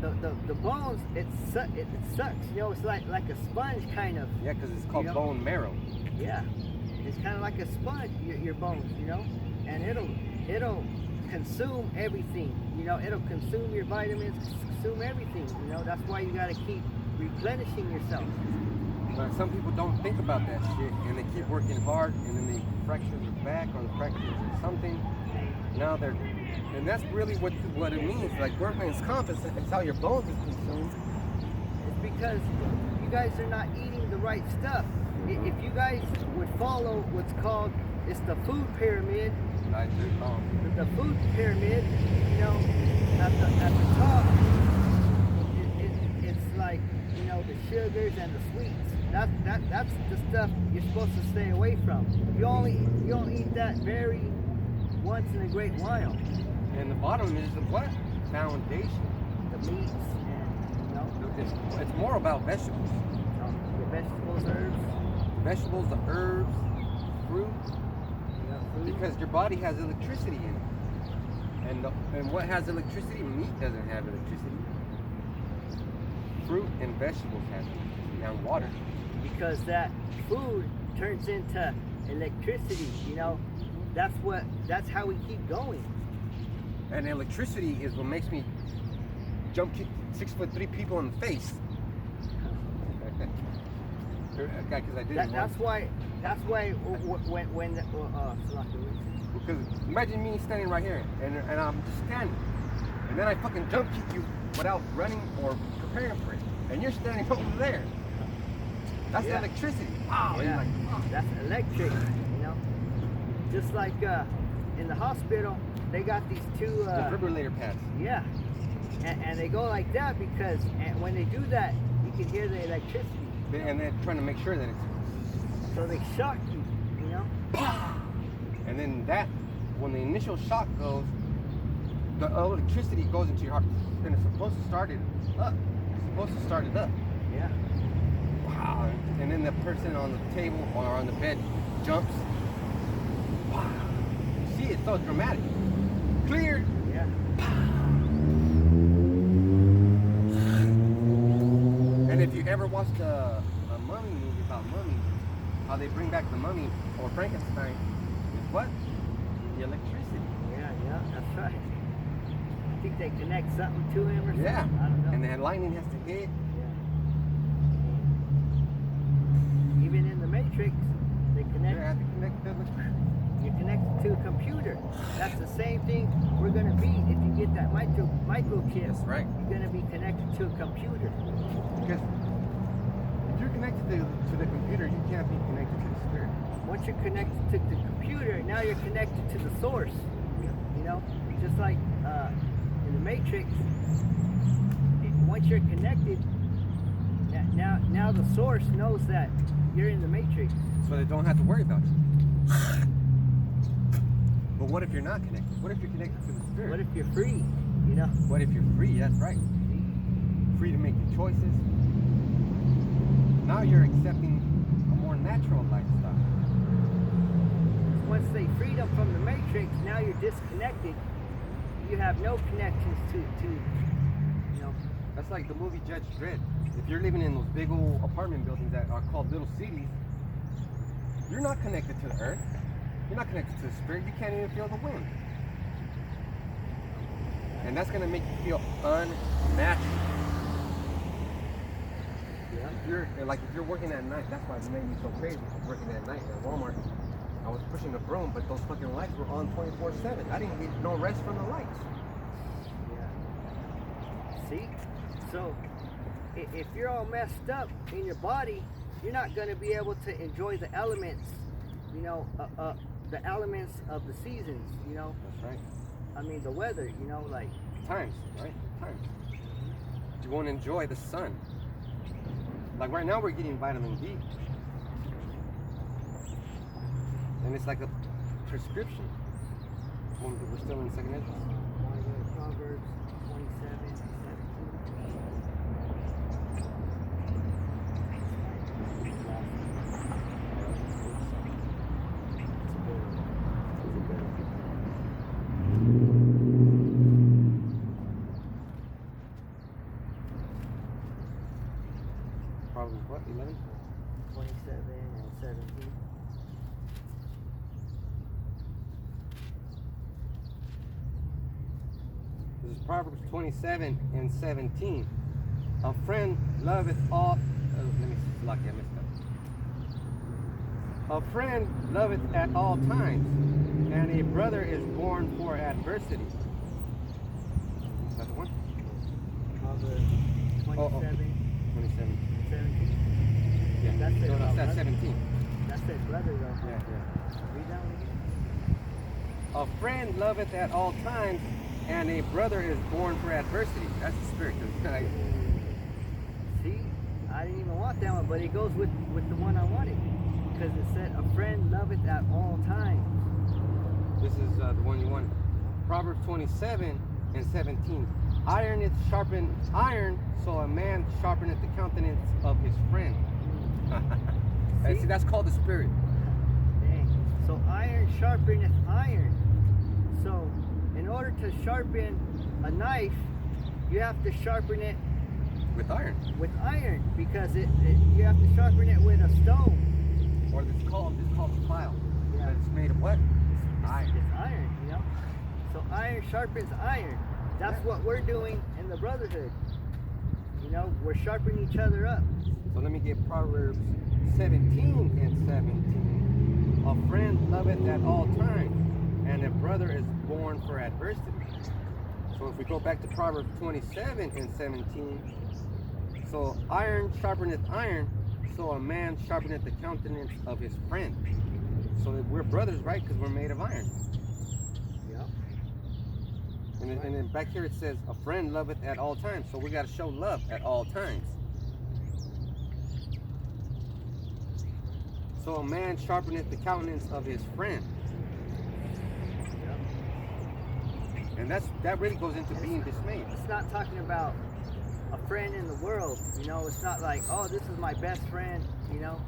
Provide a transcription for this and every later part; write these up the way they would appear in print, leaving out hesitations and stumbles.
the bones, it sucks. You know, it's like a sponge kind of. Yeah, because it's called bone marrow. Yeah, it's kind of like a sponge. Your bones, you know, and it'll consume everything. You know, it'll consume your vitamins, consume everything. You know, that's why you gotta keep replenishing yourself. But some people don't think about that shit, and they keep working hard, and then they fracture their back or they fracture something. Now they're, and that's really what it means. Like workman's comp is how your bones is consumed. It's because you guys are not eating the right stuff. If you guys would follow what's called, it's the food pyramid. The food pyramid, you know, at the top, it's like, you know, the sugars and the sweets. That's the stuff you're supposed to stay away from. You only eat that very once in a great while. And the bottom is the what? Foundation. The meats, and you know. It's more about vegetables. The vegetables, herbs. The vegetables, the herbs, fruit. Because your body has electricity in it. And what has electricity? Meat doesn't have electricity. Fruit and vegetables have electricity, and water. Because that food turns into electricity, you know. That's how we keep going. And electricity is what makes me jump kick 6'3" people in the face. Because I did That's why when because imagine me standing right here and I'm just standing, and then I fucking jump kick you without running or preparing for it, and you're standing over there. That's electricity. Wow. Yeah. Like, oh. That's electric, you know. Just like in the hospital, they got these two defibrillator pads. Yeah, and they go like that because when they do that, you can hear the electricity. And they're trying to make sure that it's... So they shock you, you know? And then when the initial shock goes, the electricity goes into your heart. And it's supposed to start it up. Yeah. Wow. And then the person on the table or on the bed jumps. Wow. You see, it's so dramatic. Cleared. Yeah. And if you ever watched a mummy movie about mummies, how they bring back the mummy or Frankenstein is what? The electricity. Yeah, that's right. I think they connect something to him or something. Yeah. I don't know. And then lightning has to hit. Yeah. Even in the Matrix, they connect. You have to connect to You're connected to a computer. That's the same thing we're gonna be if you get that microchip. That's right. You're gonna be connected to a computer. Because if you're connected to the computer, you can't be connected to the spirit. Once you're connected to the computer, now you're connected to the source. You know, just like in the Matrix. Once you're connected, now the source knows that you're in the Matrix. So they don't have to worry about you. But what if you're not connected? What if you're connected to the spirit? What if you're free? You know. What if you're free? That's right. Free to make your choices. Now you're accepting a more natural lifestyle. Once they freed them from the Matrix, now you're disconnected. You have no connections to you know. That's like the movie Judge Dredd. If you're living in those big old apartment buildings that are called little cities, you're not connected to the earth. You're not connected to the spirit. You can't even feel the wind. And that's going to make you feel unnatural. Yeah. If you're working at night, that's why it made me so crazy. Working at night at Walmart, I was pushing the broom, but those fucking lights were on 24/7. I didn't get no rest from the lights. Yeah. See? So, if you're all messed up in your body, you're not going to be able to enjoy the elements, you know, the elements of the seasons, you know. That's right. I mean, the weather, you know, like... Times, right? Times. You won't enjoy the sun. Like right now we're getting vitamin D. And it's like a prescription. We're still in the second entrance. Proverbs 27. what, 11? 27 and 17. This is Proverbs 27 and 17. A friend loveth all. Let me see, lucky I messed up. A friend loveth at all times, and a brother is born for adversity. Is that the one? Proverbs 27, 27. 17. Yeah. That's it. No, Brother. that's 17. That's it, brother, though. Yeah. Read that one again. A friend loveth at all times, and a brother is born for adversity. That's the spirit. See, I didn't even want that one, but it goes with the one I wanted. Because it said, a friend loveth at all times. This is the one you wanted. Proverbs 27 and 17. Iron is sharpened iron, so a man sharpeneth the countenance of his friend. See, that's called the spirit. Dang. So iron sharpeneth iron. So in order to sharpen a knife, you have to sharpen it With iron. with iron, because you have to sharpen it with a stone. Or it's called a file. Yeah. But it's made of what? Iron. It's iron, you know. So iron sharpens iron. That's what we're doing in the brotherhood. You know, we're sharpening each other up. So let me get Proverbs 17 and 17. A friend loveth at all times, and a brother is born for adversity. So if we go back to Proverbs 27 and 17, so iron sharpeneth iron, so a man sharpeneth the countenance of his friend. So that we're brothers, right? Because we're made of iron. Yeah. And then back here it says, a friend loveth at all times. So we got to show love at all times. So a man sharpeneth the countenance of his friend. And that really goes into being dismayed. It's not talking about a friend in the world, you know. It's not like, oh, this is my best friend, you know.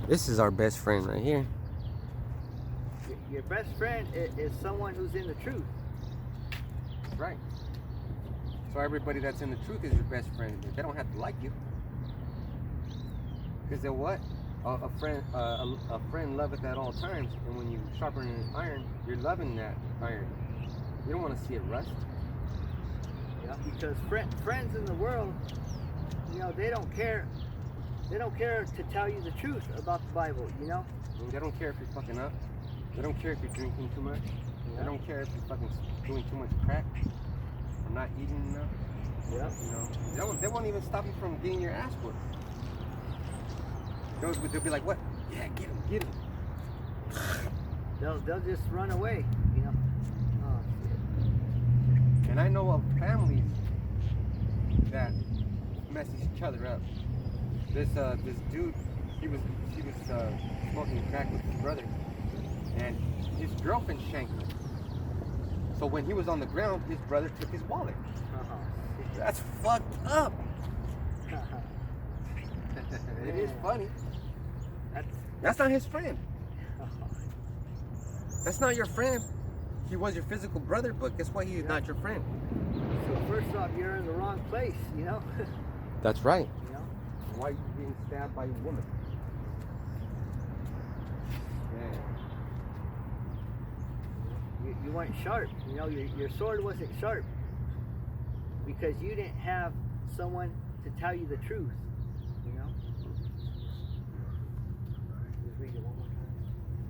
This is our best friend right here. Your best friend is someone who's in the truth. Right. So everybody that's in the truth is your best friend. They don't have to like you. Because they're what? A friend loveth at all times, and when you sharpen an iron, you're loving that iron. You don't want to see it rust. Yeah. Because friends in the world, you know, they don't care. They don't care to tell you the truth about the Bible, you know. I mean, they don't care if you're fucking up. They don't care if you're drinking too much. Yeah. They don't care if you're fucking doing too much crack or not eating enough. Yeah. You know, they won't even stop you from getting your ass whooped. They'll be like, what? Yeah, get him, get him. They'll just run away, you know. Oh shit. And I know of families that mess each other up. This dude, he was smoking crack with his brother, and his girlfriend shanked him. So when he was on the ground, his brother took his wallet. That's fucked up. It is funny. That's not his friend. That's not your friend. He was your physical brother, but guess what? He's not your friend. So first off, you're in the wrong place, you know. That's right. You know. Why are you being stabbed by a woman? You weren't sharp, you know. Your sword wasn't sharp because you didn't have someone to tell you the truth, you know. Just read it one more time.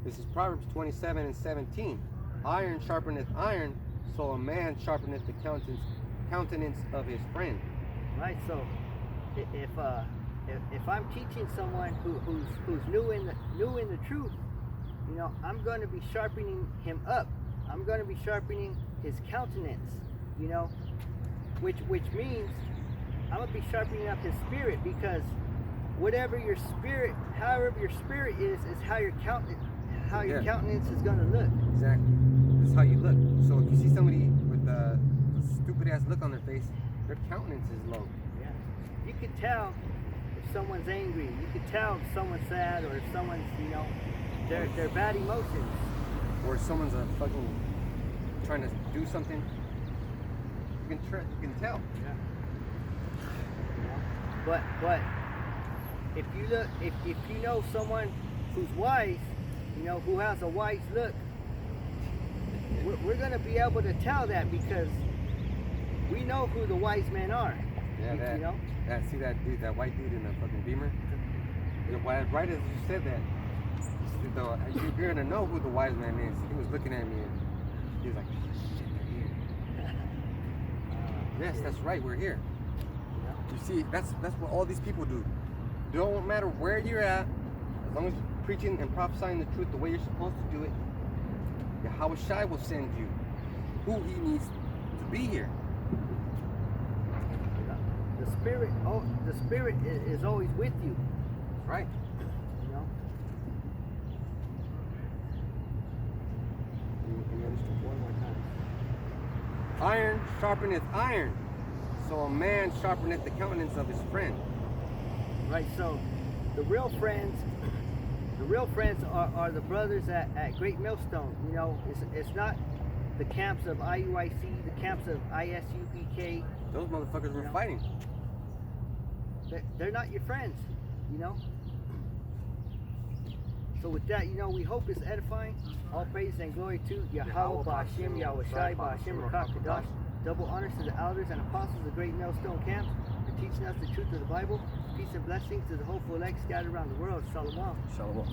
This is Proverbs 27 and 17. Iron sharpeneth iron, so a man sharpeneth the countenance of his friend. Right. So if I'm teaching someone who's new in the truth, you know, I'm going to be sharpening him up. I'm going to be sharpening his countenance, you know, which means I'm going to be sharpening up his spirit, because whatever your spirit, however your spirit is how your countenance is going to look. Exactly. This is how you look. So if you see somebody with a stupid ass look on their face, their countenance is low. Yeah. You could tell if someone's angry. You could tell if someone's sad, or if someone's, you know, their bad emotions. Or someone's fucking trying to do something. You can tell. Yeah. But if you look, if you know someone who's wise, you know, who has a wise look, we're gonna be able to tell that because we know who the wise men are. Yeah, you know. See that dude, that white dude in the fucking Beamer. Right as you said that, you're gonna know who the wise man is. He was looking at me and he was like, shit, they're here. Yes, that's right, we're here. You see, that's what all these people do. Don't matter where you're at, as long as you're preaching and prophesying the truth the way you're supposed to do it, Yahweh Shai will send you who he needs to be here. The spirit is always with you. That's right. You know. One more time. Iron sharpeneth iron, so a man sharpeneth the countenance of his friend. Right. So, the real friends are the brothers at Great Millstone. You know, it's not the camps of IUIC, the camps of ISUPK. Those motherfuckers were fighting. They're not your friends, you know. So with that, you know, we hope it's edifying. All praise and glory to Yahweh Ba'Hashem, Yahweh Shai Ba'Hashem, Rakak Kadash. Double honors to the elders and apostles of the Great Millstone Camps for teaching us the truth of the Bible. Peace and blessings to the hopeful elect scattered around the world. Shalom. Shalom.